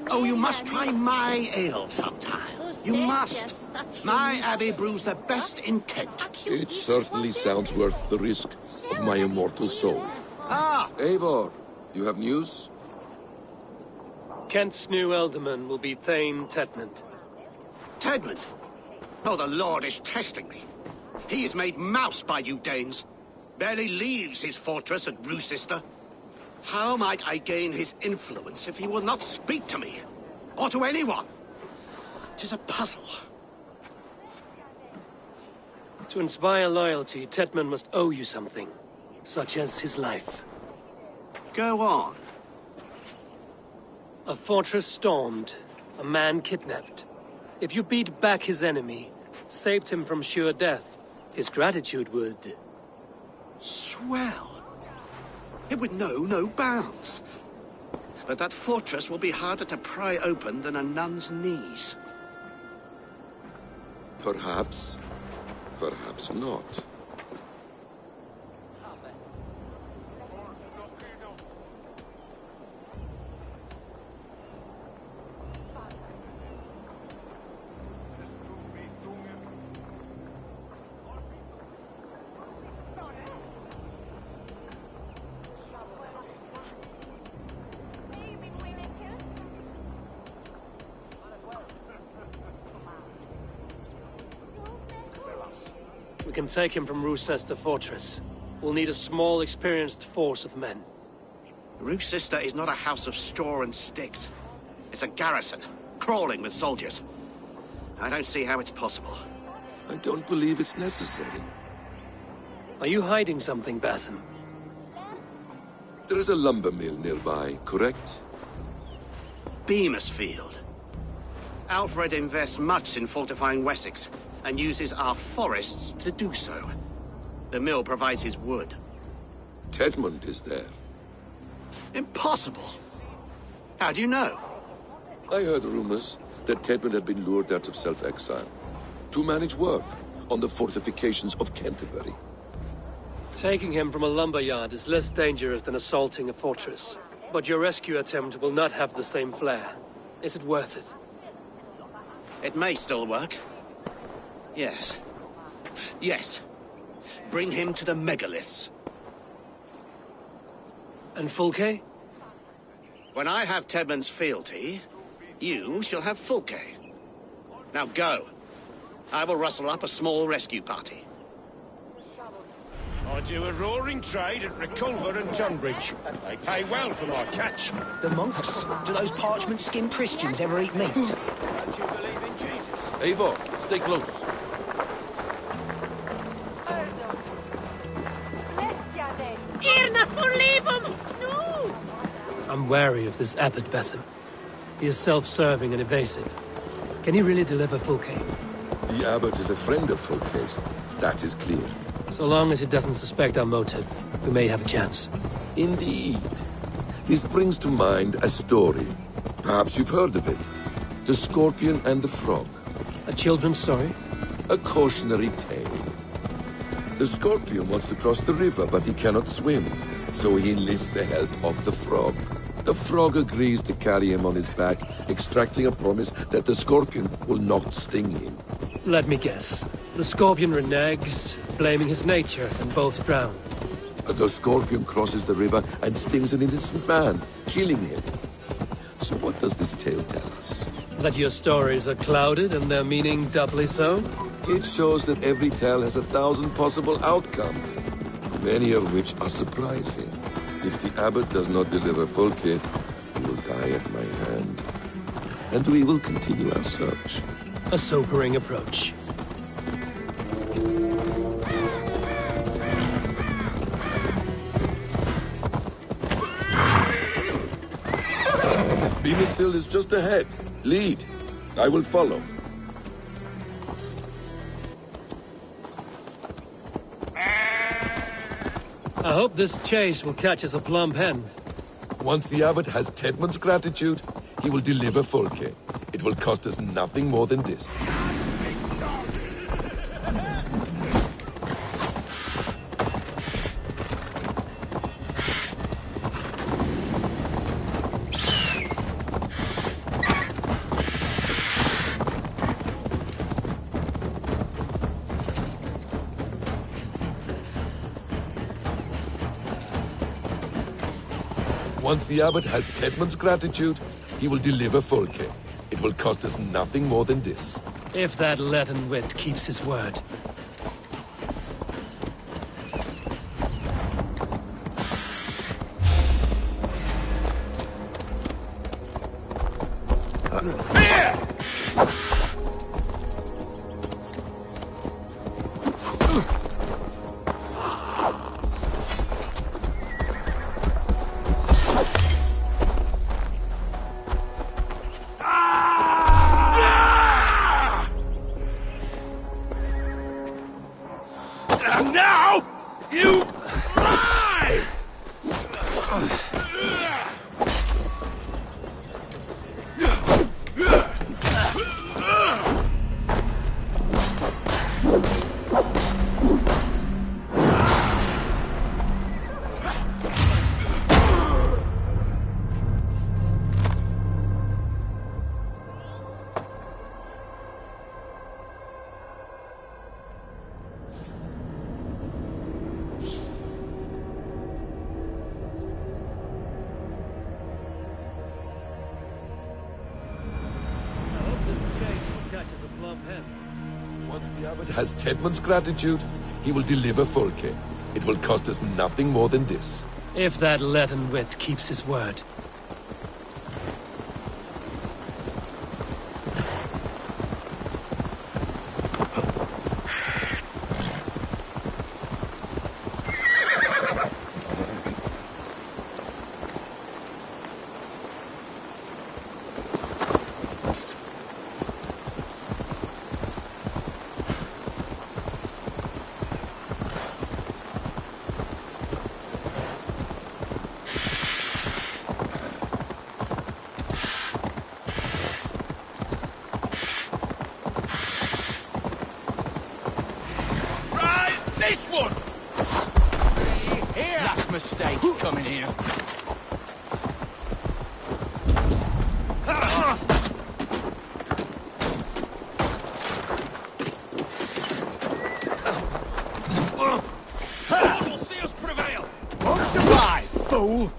Oh, you must try my ale sometime. You must. My abbey brews the best in Kent. It certainly sounds worth the risk of my immortal soul. Ah! Eivor, you have news? Kent's new ealdorman will be Thane Tedmund. Tedmund? Oh, the Lord is testing me. He is made mouse by you Danes. Barely leaves his fortress at Roosister. How might I gain his influence if he will not speak to me? Or to anyone? 'Tis a puzzle. To inspire loyalty, Tedmund must owe you something, such as his life. Go on. A fortress stormed, a man kidnapped. If you beat back his enemy, saved him from sure death, his gratitude would... Swell. It would know no bounds. But that fortress will be harder to pry open than a nun's knees. Perhaps. Perhaps not. can take him from Rochester Fortress, we'll need a small, experienced force of men. Rochester is not a house of straw and sticks. It's a garrison, crawling with soldiers. I don't see how it's possible. I don't believe it's necessary. Are you hiding something, Batham? There is a lumber mill nearby, correct? Beamisfield. Alfred invests much in fortifying Wessex, and uses our forests to do so. The mill provides his wood. Tedmund is there. Impossible! How do you know? I heard rumors that Tedmund had been lured out of self-exile to manage work on the fortifications of Canterbury. Taking him from a lumberyard is less dangerous than assaulting a fortress. But your rescue attempt will not have the same flair. Is it worth it? It may still work. Yes. Yes. Bring him to the megaliths. And Fulke? When I have Tedmund's fealty, you shall have Fulke. Now go. I will rustle up a small rescue party. I do a roaring trade at Reculver and Tunbridge. They pay well for my catch. The monks? Do those parchment-skinned Christians ever eat meat? Don't you believe in Jesus? Eivor, stay close. I'm wary of this Abbot Batham. He is self-serving and evasive. Can he really deliver Fulke? The Abbot is a friend of Fulke's. That is clear. So long as he doesn't suspect our motive, we may have a chance. Indeed. This brings to mind a story. Perhaps you've heard of it. The Scorpion and the Frog. A children's story? A cautionary tale. The Scorpion wants to cross the river, but he cannot swim. So he enlists the help of the Frog. The Frog agrees to carry him on his back, extracting a promise that the Scorpion will not sting him. Let me guess. The Scorpion reneges, blaming his nature, and both drown. The Scorpion crosses the river and stings an innocent man, killing him. So what does this tale tell us? That your stories are clouded and their meaning doubly so? It shows that every tale has 1,000 possible outcomes, many of which are surprising. If the Abbot does not deliver Fulke, he will die at my hand. And we will continue our search. A sobering approach. Beamisfield is just ahead. Lead. I will follow. I hope this chase will catch us a plump hen. Once the Abbot has Tedmund's gratitude, he will deliver Fulke. It will cost us nothing more than this. Once the Abbot has Tedmund's gratitude, he will deliver Fulke. It will cost us nothing more than this. If that leaden wit keeps his word. Once the Abbot has Tedmund's gratitude, he will deliver Folke. It will cost us nothing more than this. If that leaden wit keeps his word. This one! Here! Last mistake coming here. God will see us prevail! Won't survive, fool!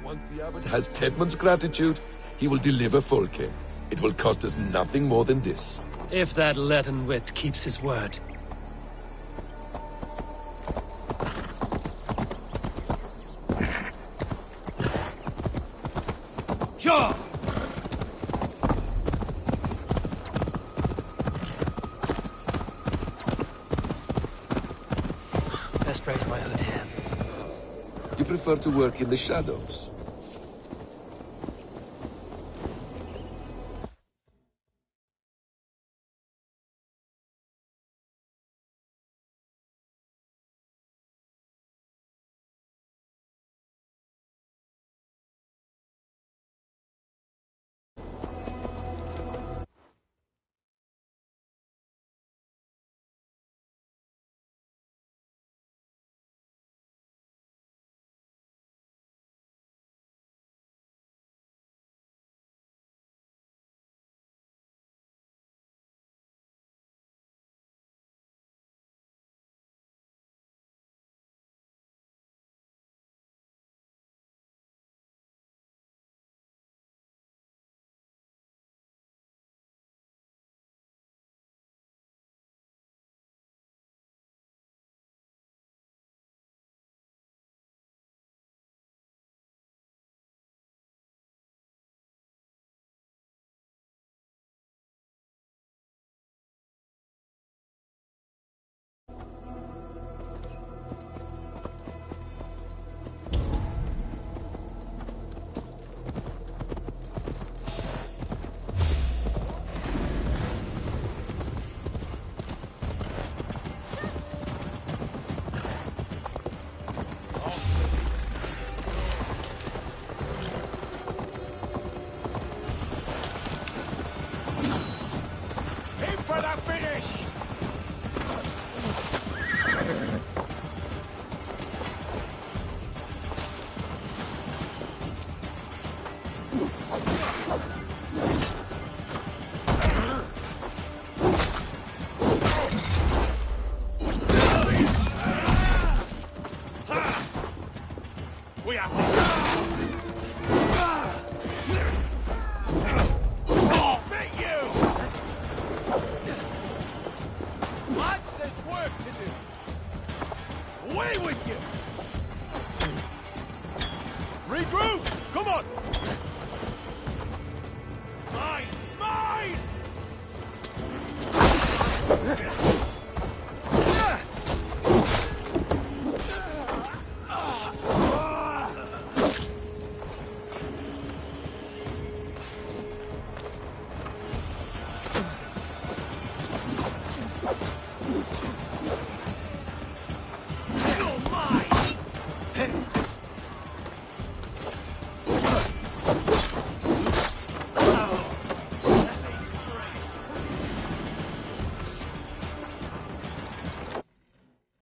Once the abbot has Tedmund's gratitude, he will deliver Folke. It will cost us nothing more than this. If that leaden wit keeps his word. Sure! Best raise my hood here. You prefer to work in the shadows? Ugh!